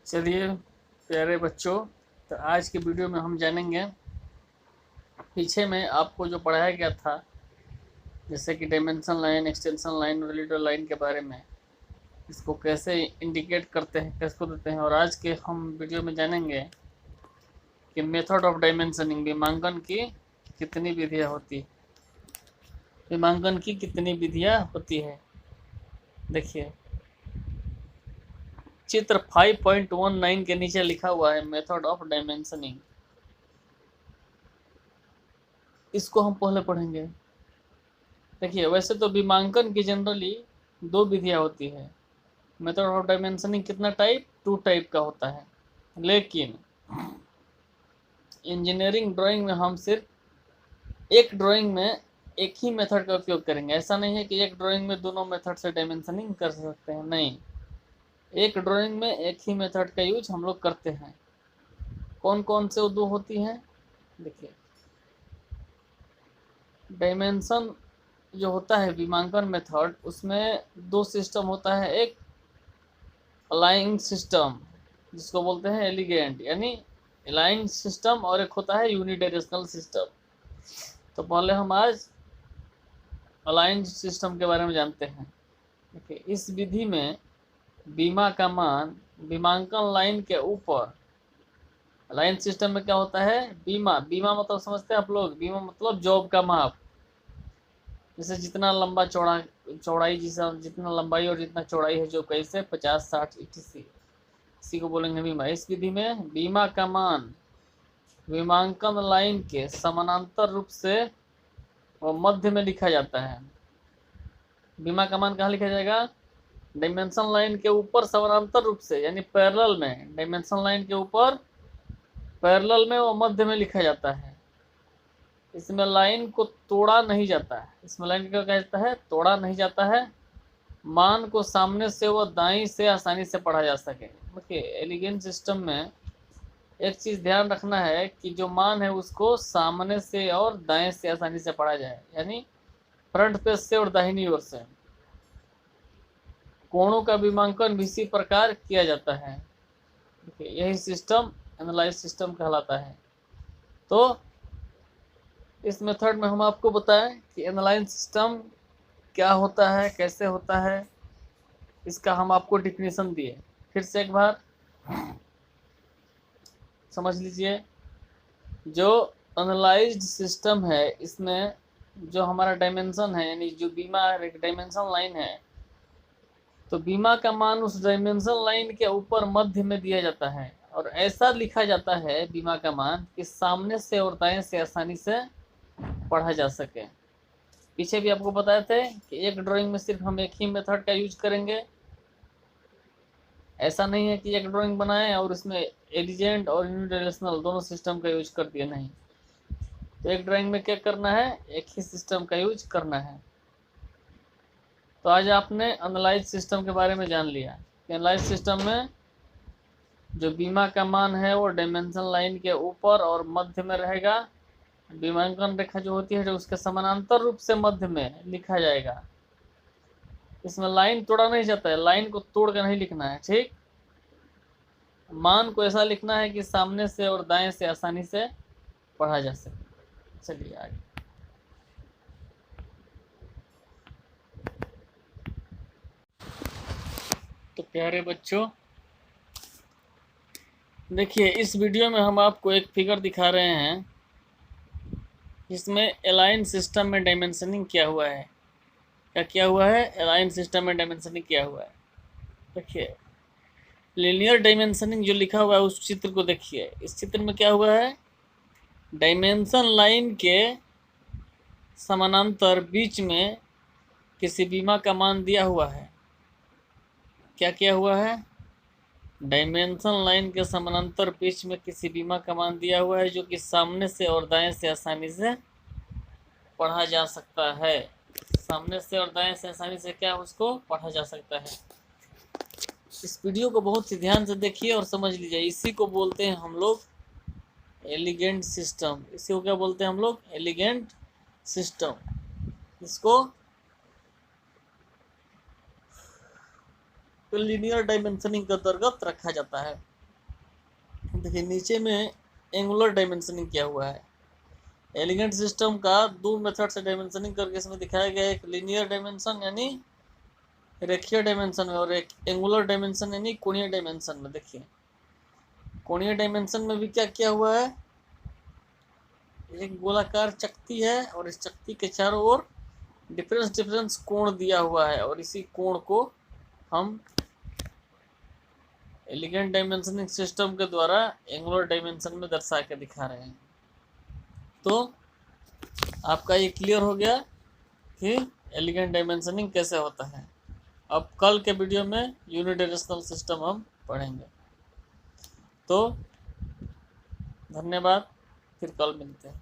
चलिए प्यारे बच्चों, तो आज की वीडियो में हम जानेंगे पीछे में आपको जो पढ़ाया गया था, जैसे कि डायमेंशन लाइन, एक्सटेंशन लाइन और लीडर लाइन के बारे में, इसको कैसे इंडिकेट करते हैं, कैसे देते हैं। और आज के हम वीडियो में जानेंगे कि मेथड ऑफ डायमेंशनिंग, विमांकन की कितनी विधियाँ होती है। विमांकन की कितनी विधियाँ होती है, देखिए चित्र 5.19 के नीचे लिखा हुआ है मेथड ऑफ डायमेंशनिंग। इसको हम पहले पढ़ेंगे। देखिए वैसे तो विमांकन की जनरली दो विधियाँ होती है। मेथड ऑफ डायमेंशनिंग कितना टाइप, 2 टाइप का होता है। लेकिन इंजीनियरिंग ड्राइंग में हम सिर्फ एक ड्राइंग में एक ही मेथड का उपयोग करेंगे। ऐसा नहीं है कि एक ड्राइंग में दोनों मेथड से डायमेंशनिंग कर सकते हैं, नहीं, एक ड्राइंग में एक ही मेथड का यूज हम लोग करते हैं। कौन कौन से दो होती हैं, देखिए डायमेंशन जो होता है विमांकन मेथड, उसमें दो सिस्टम होता है। एक अलाइंग सिस्टम जिसको बोलते हैं एलिगेंट, यानी अलाइंग सिस्टम, और एक होता है यूनिडायरेक्शनल सिस्टम। तो पहले हम आज अलाइंड सिस्टम के बारे में जानते हैं। देखिए इस विधि में बीमा का मान विमांकन लाइन के ऊपर, अलाइन सिस्टम में क्या होता है, बीमा, बीमा मतलब समझते हैं आप लोग, बीमा मतलब जॉब का माप। जैसे जितना लंबा चौड़ाई जितना लंबाई और जितना चौड़ाई है, जो कैसे 50, 60, 80, इसी को बोलेंगे बीमा। इस विधि में बीमा का मान विमांकन लाइन के समानांतर रूप से और मध्य में लिखा जाता है। बीमा का मान कहाँ लिखा जाएगा, डायमेंशन लाइन के ऊपर समानांतर रूप से, यानी पैरेलल में, डायमेंशन लाइन के ऊपर पैरेलल में और मध्य में लिखा जाता है। इसमें लाइन को तोड़ा नहीं जाता है। इसमें लाइन क्या कहा जाता है, तोड़ा नहीं जाता है। मान को सामने से व दाईं से आसानी से पढ़ा जा सके। देखिए एलिगेंट सिस्टम में एक चीज़ ध्यान रखना है कि जो मान है उसको सामने से और दाएं से आसानी से पढ़ा जाए, यानी फ्रंट पेज से और दाहिनी ओर से। कोणों का विमांकन भी इसी प्रकार किया जाता है। देखिए यही सिस्टम एनालाइज सिस्टम कहलाता है। तो इस मेथड में हम आपको बताएं कि एनालाइज सिस्टम क्या होता है, कैसे होता है, इसका हम आपको डिफिनेशन दिए। फिर से एक बार समझ लीजिए। जो एनालाइज्ड सिस्टम है, इसमें जो हमारा डायमेंशन है, यानी जो बीमा एक डायमेंशन लाइन है, तो बीमा का मान उस डायमेंशन लाइन के ऊपर मध्य में दिया जाता है और ऐसा लिखा जाता है बीमा का मान कि सामने से और दाएं से आसानी से पढ़ा जा सके। पीछे भी आपको बताए थे कि एक ड्राइंग में सिर्फ हम एक ही मेथड का यूज करेंगे। ऐसा नहीं है कि एक ड्राइंग बनाए और उसमें एलिजेंट और यूनिडायरेक्शनल दोनों सिस्टम का यूज कर दिए, नहीं। तो एक ड्राइंग में क्या करना है, एक ही सिस्टम का यूज करना है। तो आज आपने एनालाइज सिस्टम के बारे में जान लिया। एनालाइज सिस्टम में जो बीमा का मान है वो डायमेंशन लाइन के ऊपर और मध्य में रहेगा। विमांकन रेखा जो होती है जो उसके समानांतर रूप से मध्य में लिखा जाएगा। इसमें लाइन तोड़ा नहीं जाता है, लाइन को तोड़ कर नहीं लिखना है, ठीक। मान को ऐसा लिखना है कि सामने से और दाएं से आसानी से पढ़ा जा सके। चलिए आगे। तो प्यारे बच्चों देखिए इस वीडियो में हम आपको एक फिगर दिखा रहे हैं जिसमें अलाइन सिस्टम में डायमेंशनिंग किया हुआ है। क्या किया हुआ है, अलाइन सिस्टम में डायमेंशनिंग किया हुआ है। देखिए लीनियर डायमेंशनिंग जो लिखा हुआ है उस चित्र को देखिए। इस चित्र में क्या हुआ है, डायमेंशन लाइन के समानांतर बीच में किसी बीमा का मान दिया हुआ है। क्या किया हुआ है, डायमेंशन लाइन के समानांतर बीच में किसी बीमा का मान दिया हुआ है जो कि सामने से और दाएं से आसानी से पढ़ा जा सकता है। सामने से और दाएं से आसानी से क्या उसको पढ़ा जा सकता है। इस वीडियो को बहुत ही ध्यान से देखिए और समझ लीजिए। इसी को बोलते हैं हम लोग एलिगेंट सिस्टम। इसी को क्या बोलते हैं हम लोग, एलिगेंट सिस्टम। इसको लीनियर डायमेंशनिंग के अंतर्गत रखा जाता है। देखिए नीचे में एंगुलर डायमेंशनिंग किया हुआ है। एलिगेंट सिस्टम का दो मेथड से डायमेंशनिंग करके इसमें दिखाया गया है, एक लीनियर डायमेंशन यानी रेखीय डायमेंशन में, और एक एंगुलर डायमेंशन यानी कोणीय डायमेंशन में। देखिए कोणीय डायमेंशन में भी क्या किया हुआ है, एक गोलाकार चकती है और इस चकती के चारों ओर डिफरेंस कोण दिया हुआ है, और इसी कोण को हम एलिगेंट डायमेंशनिंग सिस्टम के द्वारा एंगुलर डायमेंशन में दर्शा के दिखा रहे हैं। तो आपका ये क्लियर हो गया कि एलिगेंट डायमेंशनिंग कैसे होता है। अब कल के वीडियो में यूनिडायरेक्शनल सिस्टम हम पढ़ेंगे। तो धन्यवाद, फिर कल मिलते हैं।